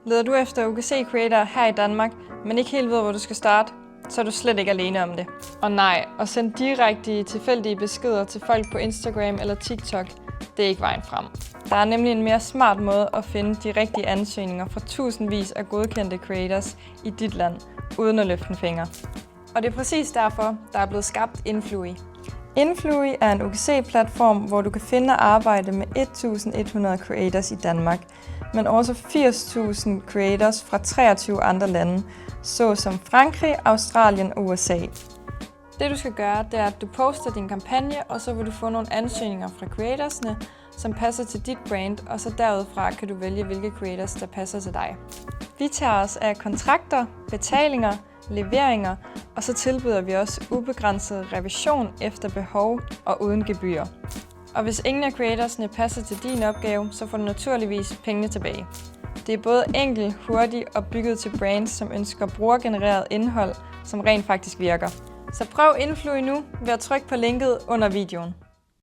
Leder du efter UGC Creator her i Danmark, men ikke helt ved, hvor du skal starte, så er du slet ikke alene om det. Og nej, at sende direkte tilfældige beskeder til folk på Instagram eller TikTok, det er ikke vejen frem. Der er nemlig en mere smart måde at finde de rigtige ansøgninger fra tusindvis af godkendte creators i dit land, uden at løfte en finger. Og det er præcis derfor, der er blevet skabt Influi. Influi er en UGC-platform, hvor du kan finde og arbejde med 1.100 creators i Danmark, men også 80.000 creators fra 23 andre lande, såsom Frankrig, Australien og USA. Det du skal gøre, det er, at du poster din kampagne, og så vil du få nogle ansøgninger fra creatorsne, som passer til dit brand, og så derudfra kan du vælge, hvilke creators, der passer til dig. Vi tager os af kontrakter, betalinger, leveringer, og så tilbyder vi også ubegrænset revision efter behov og uden gebyr. Og hvis ingen af creatorsne passer til din opgave, så får du naturligvis pengene tilbage. Det er både enkelt, hurtigt og bygget til brands, som ønsker brugergenereret indhold, som rent faktisk virker. Så prøv Influi nu ved at trykke på linket under videoen.